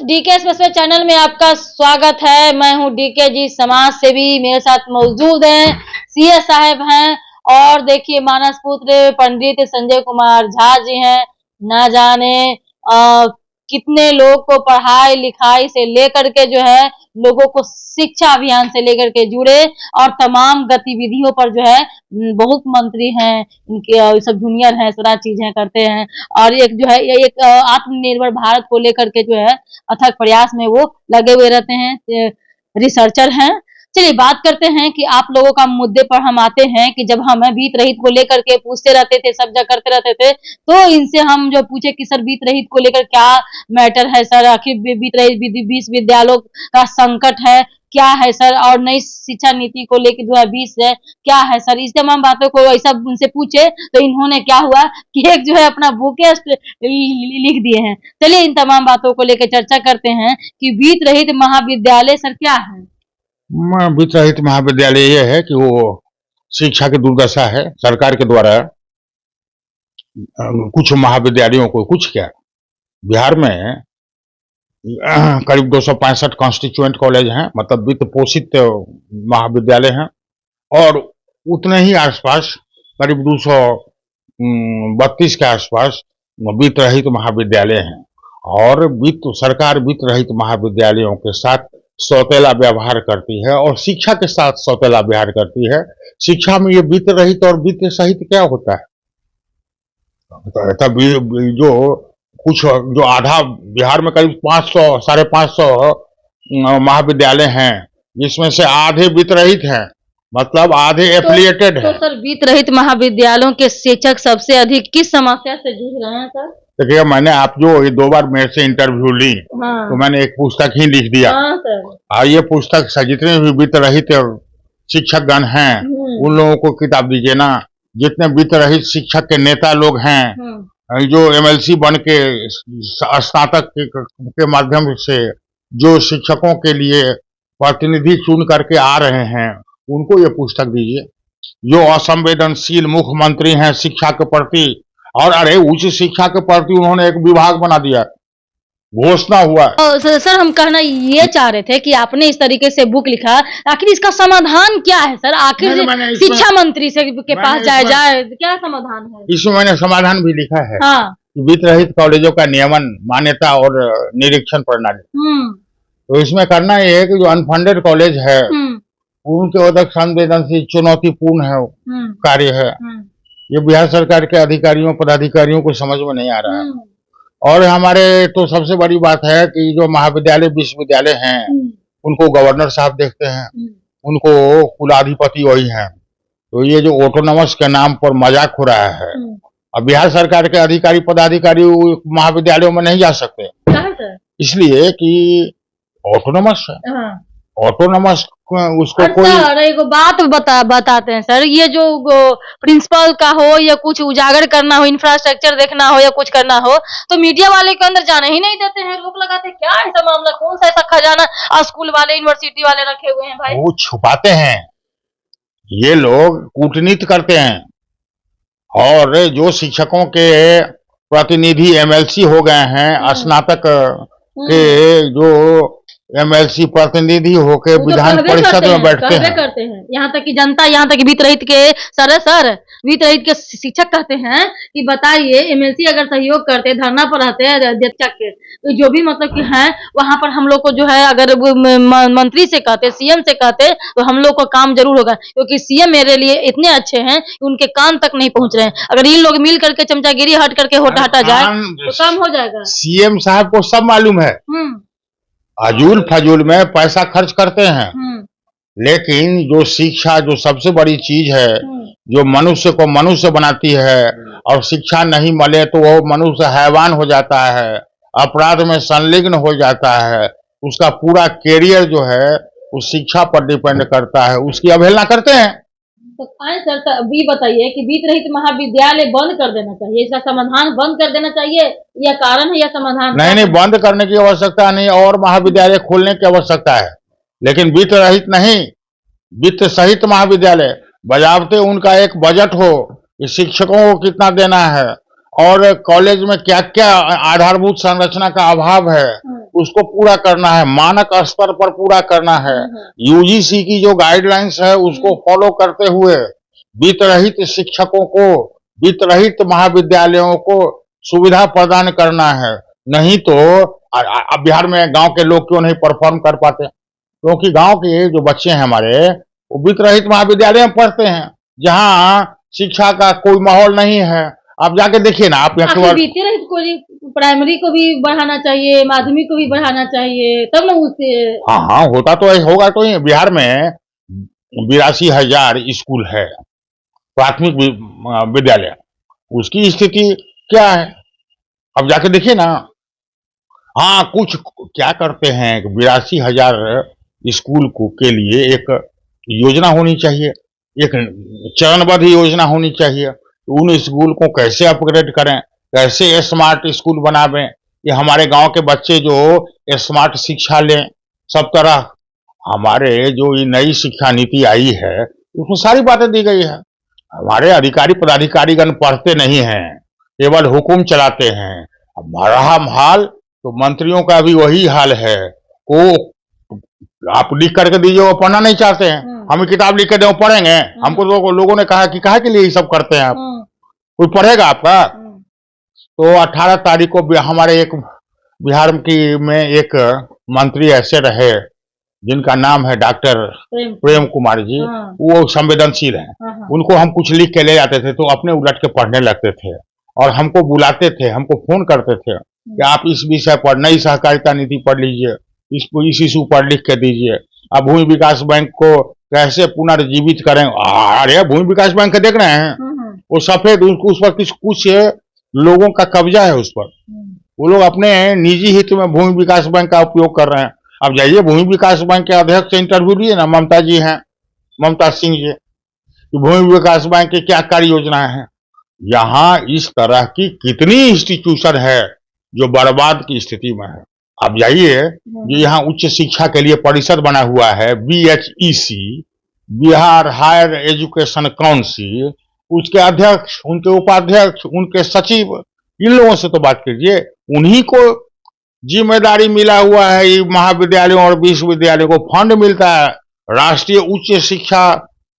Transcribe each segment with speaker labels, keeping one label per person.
Speaker 1: DK special channel में आपका स्वागत है। मैं हूं डीके जी, समाज सेवी। मेरे साथ मौजूद हैं सीए साहब हैं और देखिए मानस पुत्र पंडित संजय कुमार झा जी हैं। न जाने कितने लोग को पढ़ाई लिखाई से लेकर के जो है लोगों को शिक्षा अभियान से लेकर के जुड़े और तमाम गतिविधियों पर जो है बहुत मंत्री हैं, इनके सब जूनियर हैं, सारा चीजें करते हैं। और एक जो है एक आत्मनिर्भर भारत को लेकर के जो है अथक प्रयास में वो लगे हुए रहते हैं, रिसर्चर हैं। चलिए बात करते हैं कि आप लोगों का मुद्दे पर हम आते हैं कि जब हमें बीत रहित को लेकर के पूछते रहते थे, सब जगह करते रहते थे, तो इनसे हम जो पूछे कि सर बीत रहित को लेकर क्या मैटर है सर, आखिर बीत रहित विश्वविद्यालयों का संकट है क्या है सर, और नई शिक्षा नीति को लेकर 2020 है क्या है सर। इस तमाम बातों को ऐसा उनसे पूछे तो इन्होंने क्या हुआ कि एक जो है अपना बुके लिख दिए हैं। चलिए इन तमाम बातों को लेकर चर्चा करते हैं कि बीत रहित महाविद्यालय सर क्या है।
Speaker 2: बीत रहित महाविद्यालय ये है कि वो शिक्षा की दुर्दशा है। सरकार के द्वारा कुछ महाविद्यालयों को, कुछ क्या, बिहार में करीब 265 कॉन्स्टिट्यूएंट कॉलेज हैं, मतलब वित्त पोषित महाविद्यालय हैं, और उतने ही आसपास करीब 232 के आसपास वित्त रहित महाविद्यालय हैं। और सरकार वित्त रहित महाविद्यालयों के साथ सौतेला व्यवहार करती है और शिक्षा के साथ सौतेला व्यवहार करती है। शिक्षा में ये वित्त रहित और वित्त सहित क्या होता है, तब जो आधा बिहार में करीब 500 550 महाविद्यालय हैं, जिसमें से आधे वित्त रहित हैं, मतलब आधे एफिलिएटेड है।
Speaker 1: तो सर वित्त रहित महाविद्यालयों के शिक्षक सबसे अधिक किस समस्या से जूझ रहे हैं सर?
Speaker 2: देखिए, मैंने आप जो ये 2 बार मेरे से इंटरव्यू ली,
Speaker 1: हाँ।
Speaker 2: तो मैंने एक पुस्तक ही लिख दिया।
Speaker 1: हाँ सर।
Speaker 2: और ये पुस्तक जितने भी वित्त रहित शिक्षकगण हैं उन लोगों को किताब दीजिए ना। जितने वित्त रहित शिक्षक के नेता लोग हैं, जो एमएलसी बन के स्नातक के माध्यम से जो शिक्षकों के लिए प्रतिनिधि चुन करके आ रहे हैं, उनको ये पुस्तक दीजिए। जो असंवेदनशील मुख्यमंत्री हैं शिक्षा के प्रति, और अरे उच्च शिक्षा के प्रति उन्होंने एक विभाग बना दिया, घोषणा हुआ।
Speaker 1: सर हम कहना ये चाह रहे थे कि आपने इस तरीके से बुक लिखा, आखिर इसका समाधान क्या है सर? आखिर शिक्षा मंत्री से के पास जाए क्या समाधान है?
Speaker 2: इसमें मैंने समाधान भी लिखा है।
Speaker 1: हाँ।
Speaker 2: वित्त रहित कॉलेजों का नियमन, मान्यता और निरीक्षण प्रणाली। तो इसमें करना ये है कि जो अनफंडेड कॉलेज है उनके उदक संवेदनशील चुनौतीपूर्ण है कार्य है। ये बिहार सरकार के अधिकारियों पदाधिकारियों को समझ में नहीं आ रहा है। और हमारे तो सबसे बड़ी बात है कि जो महाविद्यालय विश्वविद्यालय हैं उनको गवर्नर साहब देखते हैं, उनको कुलाधिपति वही हैं। तो ये जो ऑटोनॉमस के नाम पर मजाक हो रहा है, अब बिहार सरकार के अधिकारी पदाधिकारी महाविद्यालयों में नहीं जा सकते, इसलिए कि ऑटोनॉमस है। ऑटोनॉमस उसको
Speaker 1: एक बात बताते हैं सर, ये जो प्रिंसिपल का हो या कुछ उजागर करना हो, इंफ्रास्ट्रक्चर देखना हो या कुछ करना हो, तो मीडिया वाले के अंदर जाने ही नहीं देते हैं, रोक लगाते हैं। क्या ऐसा मामला, कौन सा ऐसा खजाना स्कूल वाले यूनिवर्सिटी वाले रखे हुए हैं भाई?
Speaker 2: वो छुपाते हैं, ये लोग कूटनीति करते हैं। और जो शिक्षकों के प्रतिनिधि एमएलसी हो गए हैं, स्नातक के जो एमएलसी प्रतिनिधि होकर विधान परिषद में बैठते हैं।
Speaker 1: यहाँ तक कि जनता, यहाँ तक कि वित्त रहित के वित्त रहित के शिक्षक कहते हैं कि बताइए एमएलसी अगर सहयोग करते, धरना पर रहते हैं अध्यक्ष के, तो जो भी मतलब कि हैं वहां पर हम लोग को जो है अगर मंत्री से कहते, सीएम से कहते, तो हम लोग को काम जरूर होगा, क्योंकि सीएम मेरे लिए इतने अच्छे हैं कि उनके कान तक नहीं पहुंच रहे हैं। अगर इन लोग मिल करके चमचागिरी हट करके हटा जाए तो काम हो जाएगा।
Speaker 2: सीएम साहब को सब मालूम है, अजूल फजूल में पैसा खर्च करते हैं, लेकिन जो शिक्षा जो सबसे बड़ी चीज है, जो मनुष्य को मनुष्य बनाती है, और शिक्षा नहीं मिले तो वो मनुष्य हैवान हो जाता है, अपराध में संलिग्न हो जाता है, उसका पूरा कैरियर जो है उस शिक्षा पर डिपेंड करता है, उसकी अवहेलना करते हैं।
Speaker 1: तो सर अभी बताइए कि बीत रहित महाविद्यालय बंद कर देना चाहिए, इसका समाधान बंद कर देना चाहिए, या कारण है या समाधान?
Speaker 2: नहीं, बंद करने की आवश्यकता नहीं, और महाविद्यालय खोलने की आवश्यकता है, लेकिन वित्त रहित नहीं, वित्त सहित महाविद्यालय। बजावते उनका एक बजट हो कि शिक्षकों को कितना देना है और कॉलेज में क्या क्या आधारभूत संरचना का अभाव है उसको पूरा करना है, मानक स्तर पर पूरा करना है। यूजीसी की जो गाइडलाइंस है उसको फॉलो करते हुए वित्त रहित शिक्षकों को, वित्त रहित महाविद्यालयों को सुविधा प्रदान करना है। नहीं तो अब बिहार में गांव के लोग क्यों नहीं परफॉर्म कर पाते? क्योंकि गांव के जो बच्चे हैं हमारे, वो वित्त रहित महाविद्यालय में पढ़ते हैं, जहां शिक्षा का कोई माहौल नहीं है। आप जाके देखिए ना, आप
Speaker 1: वित्त रहित को प्राइमरी को भी बढ़ाना चाहिए, माध्यमिक को भी बढ़ाना चाहिए, तब ना उससे।
Speaker 2: हाँ हाँ, होता तो होगा। तो बिहार में 82,000 स्कूल है, प्राथमिक विद्यालय, उसकी स्थिति क्या है? अब जाके देखिए ना। हाँ, कुछ क्या करते हैं, 82,000 स्कूल को के लिए एक योजना होनी चाहिए, एक चरणबद्ध योजना होनी चाहिए। उन स्कूल को कैसे अपग्रेड करें, कैसे स्मार्ट स्कूल बनावें, ये हमारे गांव के बच्चे जो स्मार्ट शिक्षा लें सब तरह। हमारे जो ये नई शिक्षा नीति आई है उसमें सारी बातें दी गई है। हमारे अधिकारी पदाधिकारीगण पढ़ते नहीं हैं, केवल हुकुम चलाते हैं। अब रहा हाल तो मंत्रियों का भी वही हाल है। वो आप लिख करके दीजिए, वो पढ़ना नहीं चाहते हैं। हमें किताब लिख के दे, वो पढ़ेंगे? हमको लोगों ने कहा कि काहे के लिए ये सब करते हैं आप? कोई पढ़ेगा आपका? तो 18 तारीख को हमारे एक बिहार में एक मंत्री ऐसे रहे जिनका नाम है डॉक्टर प्रेम कुमार जी। वो संवेदनशील हैं। उनको हम कुछ लिख के ले जाते थे तो अपने उलट के पढ़ने लगते थे और हमको बुलाते थे, हमको फोन करते थे कि आप इस विषय पर नई सहकारिता नीति पढ़ लीजिए, इस इशू पर लिख के दीजिए। अब भूमि विकास बैंक को कैसे पुनर्जीवित करें। अरे भूमि विकास बैंक के देख रहे हैं, वो सफेद, उस पर कुछ लोगों का कब्जा है उस पर। वो लोग अपने निजी हित में भूमि विकास बैंक का उपयोग कर रहे हैं। अब जाइए भूमि विकास बैंक के अध्यक्ष से इंटरव्यू लिए ना, ममता जी हैं, ममता सिंह जी, कि भूमि विकास बैंक की क्या कार्य योजनाएं हैं। यहाँ इस तरह की कितनी इंस्टीट्यूशन है जो बर्बाद की स्थिति में है। अब जाइए, जो यहाँ उच्च शिक्षा के लिए परिषद बना हुआ है, BHEC, Bihar higher education council, उसके अध्यक्ष, उनके उपाध्यक्ष, उनके सचिव, इन लोगों से तो बात कीजिए। उन्हीं को जिम्मेदारी मिला हुआ है ये महाविद्यालयों और विश्वविद्यालयों को फंड मिलता है। राष्ट्रीय उच्च शिक्षा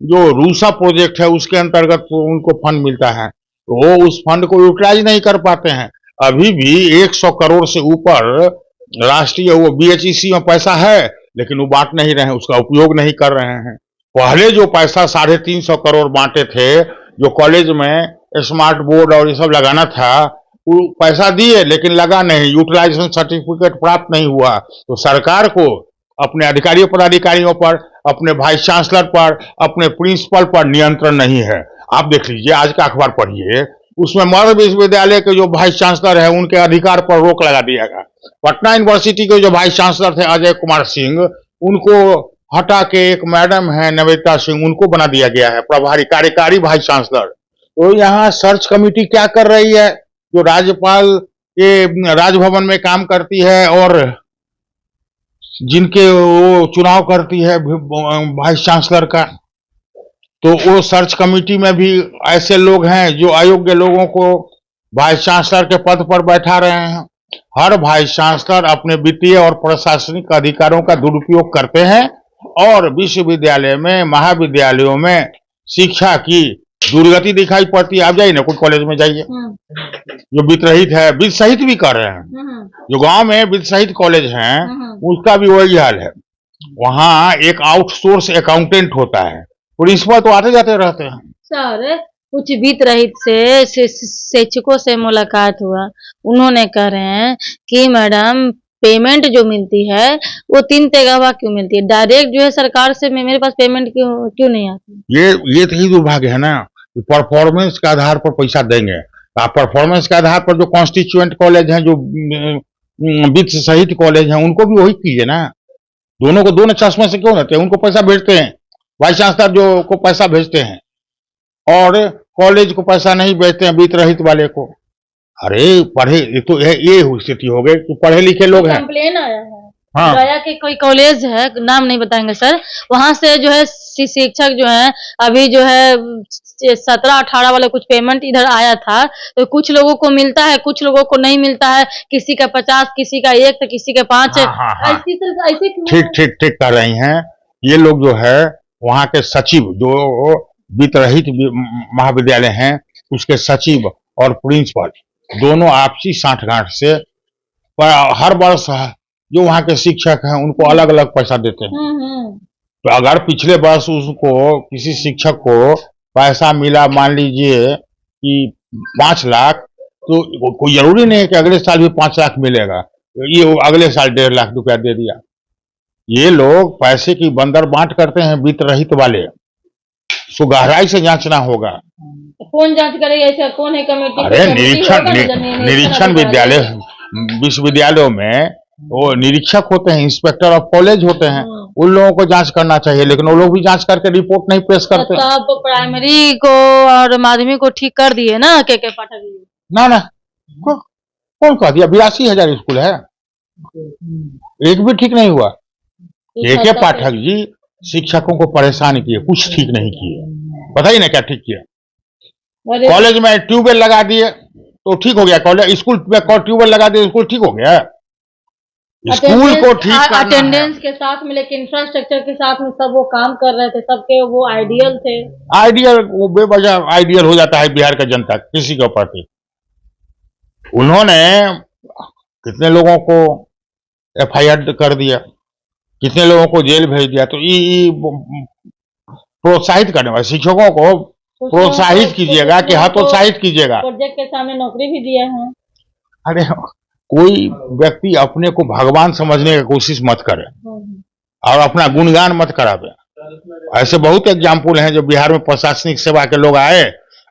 Speaker 2: जो रूसा प्रोजेक्ट है उसके अंतर्गत उनको फंड मिलता है, तो वो उस फंड को यूटिलाइज नहीं कर पाते हैं। अभी भी 100 करोड़ से ऊपर राष्ट्रीय वो BHEC में पैसा है, लेकिन वो बांट नहीं रहे हैं, उसका उपयोग नहीं कर रहे हैं। पहले जो पैसा 350 करोड़ बांटे थे, जो कॉलेज में स्मार्ट बोर्ड और ये सब लगाना था, वो पैसा दिए लेकिन लगा नहीं, यूटिलाइजेशन सर्टिफिकेट प्राप्त नहीं हुआ। तो सरकार को अपने अधिकारियों पदाधिकारियों पर, अपने वाइस चांसलर पर, अपने प्रिंसिपल पर नियंत्रण नहीं है। आप देख लीजिए, आज का अखबार पढ़िए, उसमें मध्य विश्वविद्यालय के जो वाइस चांसलर है उनके अधिकार पर रोक लगा दिया गया। पटना यूनिवर्सिटी के जो वाइस चांसलर थे अजय कुमार सिंह, उनको हटा के एक मैडम है नवेता सिंह, उनको बना दिया गया है प्रभारी कार्यकारी वाइस चांसलर। तो यहाँ सर्च कमेटी क्या कर रही है, जो राज्यपाल के राजभवन में काम करती है और जिनके वो चुनाव करती है वाइस चांसलर का, तो वो सर्च कमेटी में भी ऐसे लोग हैं जो अयोग्य लोगों को वाइस चांसलर के पद पर बैठा रहे हैं। हर वाइस चांसलर अपने वित्तीय और प्रशासनिक अधिकारों का दुरुपयोग करते हैं और विश्वविद्यालय में, महाविद्यालयों में शिक्षा की दुर्गति दिखाई पड़ती है। आप जाइए ना, कुछ कॉलेज में जाइए जो वित्त रहित है, वित्त सहित भी कर रहे हैं, जो गांव में वित्त सहित कॉलेज हैं, उसका भी वही हाल है। वहाँ एक आउटसोर्स अकाउंटेंट होता है, प्रिंसिपल तो आते जाते रहते हैं।
Speaker 1: सर, कुछ वित्त रहित से शिक्षकों से मुलाकात हुआ, उन्होंने कह रहे हैं कि मैडम पेमेंट जो मिलती है वो 3 तेगवा क्यों मिलती है, डायरेक्ट जो है सरकार से मेरे पास पेमेंट क्यों नहीं आती।
Speaker 2: ये तो ही दुर्भाग्य है ना, परफॉर्मेंस के आधार पर पैसा देंगे। आप परफॉर्मेंस के आधार पर जो कॉन्स्टिट्यूएंट कॉलेज हैं, जो वित्त सहित कॉलेज हैं, उनको भी वही कीजिए ना। दोनों को दोनों चश्मे से क्यों रहते हैं? उनको पैसा भेजते हैं, वाइस चांसलर जो को पैसा भेजते हैं और कॉलेज को पैसा नहीं भेजते हैं, वित्त रहित वाले को। अरे पढ़े तो ये स्थिति हो गई कि पढ़े लिखे लोग हैं।
Speaker 1: कंप्लेन आया है।
Speaker 2: हाँ।
Speaker 1: गया के कोई कॉलेज है, नाम नहीं बताएंगे सर, वहां से जो है शिक्षक जो है अभी जो है 17-18 वाले कुछ पेमेंट इधर आया था, तो कुछ लोगों को मिलता है, कुछ लोगों को नहीं मिलता है, किसी का 50, किसी का 1 तो किसी के 5 है।
Speaker 2: हाँ।
Speaker 1: ऐसे क्यों है?
Speaker 2: ठीक कर रही हैं। ये लोग जो है वहाँ के सचिव जो वित्त रहित महाविद्यालय हैं, उसके सचिव और प्रिंसिपल दोनों आपसी साठगांठ से हर वर्ष जो वहाँ के शिक्षक हैं उनको अलग अलग पैसा देते हैं। तो अगर पिछले वर्ष उसको किसी शिक्षक को पैसा मिला, मान लीजिए कि 5 लाख, तो कोई जरूरी नहीं है कि अगले साल भी 5 लाख मिलेगा, ये अगले साल 1.5 लाख रुपया दे दिया। ये लोग पैसे की बंदर बांट करते हैं वित्त रहित वाले, सो गहराई से जांचना होगा।
Speaker 1: कौन जांच करेगा? ऐसा कौन है कमेटी?
Speaker 2: अरे निरीक्षण विद्यालय विश्वविद्यालयों में वो निरीक्षक होते हैं, इंस्पेक्टर ऑफ कॉलेज होते हैं, उन लोगों को जांच करना चाहिए, लेकिन वो लोग भी जांच करके रिपोर्ट नहीं पेश करते।
Speaker 1: तो आप प्राइमरी को और माध्यमिक को ठीक कर दिए ना के पाठक जी?
Speaker 2: ना कौन कह दिया? 82,000 स्कूल है, एक भी ठीक नहीं हुआ। के पाठक जी शिक्षकों को परेशान किए, कुछ ठीक नहीं किए। पता ही नहीं क्या ठीक किया। कॉलेज में ट्यूबवेल लगा दिए तो ठीक हो गया, कॉलेज स्कूल में ट्यूबवेल लगा दिए, स्कूल ठीक हो गया। स्कूल को ठीक करना
Speaker 1: अटेंडेंस के साथ में, लेकिन इंफ्रास्ट्रक्चर के साथ में सब वो काम कर रहे थे, सबके वो आइडियल थे।
Speaker 2: आइडियल वो बेवजह आइडियल हो जाता है बिहार का जनता किसी के प्रति। उन्होंने कितने लोगों को FIR कर दिया, कितने लोगों को जेल भेज दिया। तो ये प्रोत्साहित करने वाले शिक्षकों को प्रोत्साहित कीजिएगा कि हतोत्साहित कीजिएगा।
Speaker 1: प्रोजेक्ट के सामने नौकरी भी दिए हैं।
Speaker 2: अरे कोई व्यक्ति अपने को भगवान समझने की कोशिश मत करे और अपना गुणगान मत करावे। ऐसे बहुत एग्जाम्पल हैं जो बिहार में प्रशासनिक सेवा के लोग आए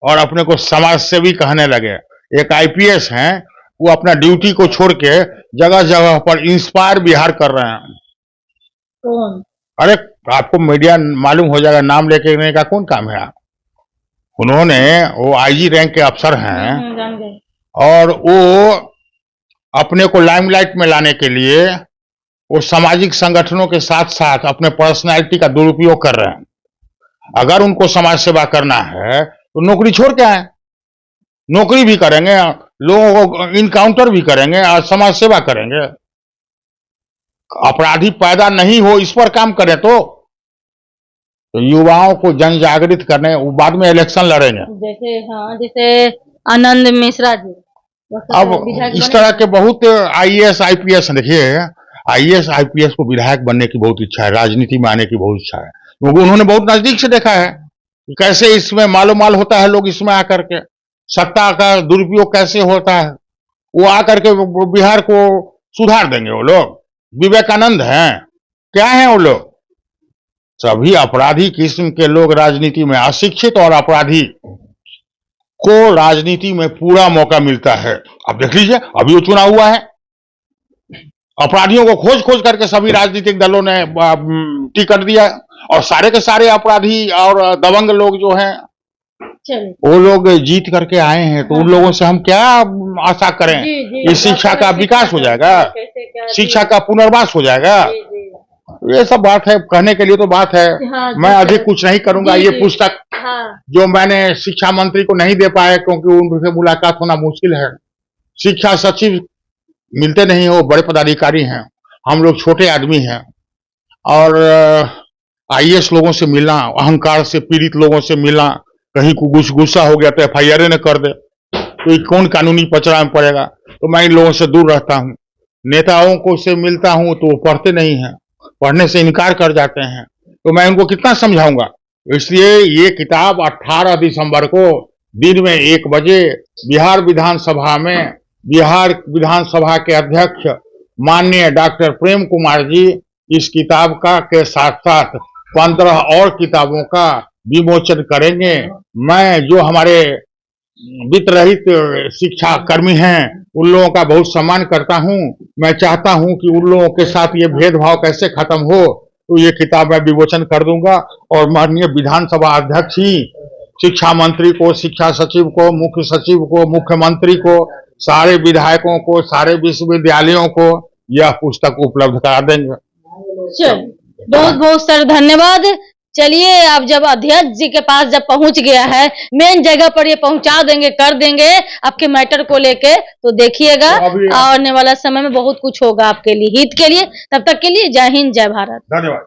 Speaker 2: और अपने को समाज सेवी कहने लगे। एक IPS हैं, वो अपना ड्यूटी को छोड़ के जगह जगह पर इंस्पायर बिहार कर रहे हैं।
Speaker 1: कौन?
Speaker 2: अरे आपको मीडिया मालूम हो जाएगा, नाम लेके का कौन काम है। उन्होंने वो IG रैंक के अफसर हैं और वो अपने को लाइमलाइट में लाने के लिए वो सामाजिक संगठनों के साथ साथ अपने पर्सनालिटी का दुरुपयोग कर रहे हैं। अगर उनको समाज सेवा करना है तो नौकरी छोड़ के आए, नौकरी भी करेंगे, लोगों को इनकाउंटर भी करेंगे और समाज सेवा करेंगे। अपराधी पैदा नहीं हो इस पर काम करें। तो युवाओं को जन जागृत करने, बाद में इलेक्शन लड़ेंगे।
Speaker 1: जैसे आनंद मिश्रा जी
Speaker 2: अब इस तरह के बहुत IAS IPS, देखिए IAS IPS को विधायक बनने की बहुत इच्छा है, राजनीति में आने की बहुत इच्छा है, क्योंकि उन्होंने बहुत नजदीक से देखा है कि कैसे इसमें माल होता है। लोग इसमें आकर के सत्ता का दुरुपयोग कैसे होता है, वो आकर के बिहार को सुधार देंगे। वो लोग विवेकानंद हैं क्या हैं? वो लोग सभी अपराधी किस्म के लोग राजनीति में, अशिक्षित और अपराधी को राजनीति में पूरा मौका मिलता है। अब देख लीजिए, अभी वो चुनाव हुआ है, अपराधियों को खोज करके सभी राजनीतिक दलों ने टिकट दिया और सारे के सारे अपराधी और दबंग लोग जो हैं वो लोग जीत करके आए हैं। तो उन लोगों से हम क्या आशा करें? ये शिक्षा का विकास हो जाएगा, शिक्षा का पुनर्वास हो जाएगा। ये सब बात है, कहने के लिए तो बात है। मैं अधिक कुछ नहीं करूंगा। ये पुस्तक जो मैंने शिक्षा मंत्री को नहीं दे पाया क्योंकि उनसे मुलाकात होना मुश्किल है। शिक्षा सचिव मिलते नहीं, वो बड़े पदाधिकारी हैं, हम लोग छोटे आदमी हैं। और IAS लोगों से मिलना, अहंकार से पीड़ित लोगों से मिलना, कहीं को गुस्सा हो गया तो FIR न कर दे तो कौन कानूनी पचड़ा में पड़ेगा। तो मैं इन लोगों से दूर रहता हूँ। नेताओं को से मिलता हूँ तो वो पढ़ते नहीं हैं, पढ़ने से इनकार कर जाते हैं, तो मैं उनको कितना समझाऊंगा। इसलिए ये किताब 18 दिसंबर को दिन में 1 बजे बिहार विधानसभा में, बिहार विधानसभा के अध्यक्ष माननीय डॉक्टर प्रेम कुमार जी इस किताब का के साथ साथ 15 और किताबों का विमोचन करेंगे। मैं जो हमारे वित्त रहित शिक्षा कर्मी हैं उन लोगों का बहुत सम्मान करता हूं। मैं चाहता हूं कि उन लोगों के साथ ये भेदभाव कैसे खत्म हो, तो ये किताब मैं विमोचन कर दूंगा। और माननीय विधानसभा अध्यक्ष ही शिक्षा मंत्री को, शिक्षा सचिव को, मुख्य सचिव को, मुख्यमंत्री को, सारे विधायकों को, सारे विश्वविद्यालयों को यह पुस्तक उपलब्ध करा देंगे।
Speaker 1: बहुत बहुत सर धन्यवाद। चलिए, अब जब अध्यक्ष जी के पास जब पहुंच गया है, मेन जगह पर ये पहुंचा देंगे, कर देंगे आपके मैटर को लेके, तो देखिएगा आने वाला समय में बहुत कुछ होगा आपके लिए, हित के लिए। तब तक के लिए जय हिंद, जय भारत।
Speaker 2: धन्यवाद।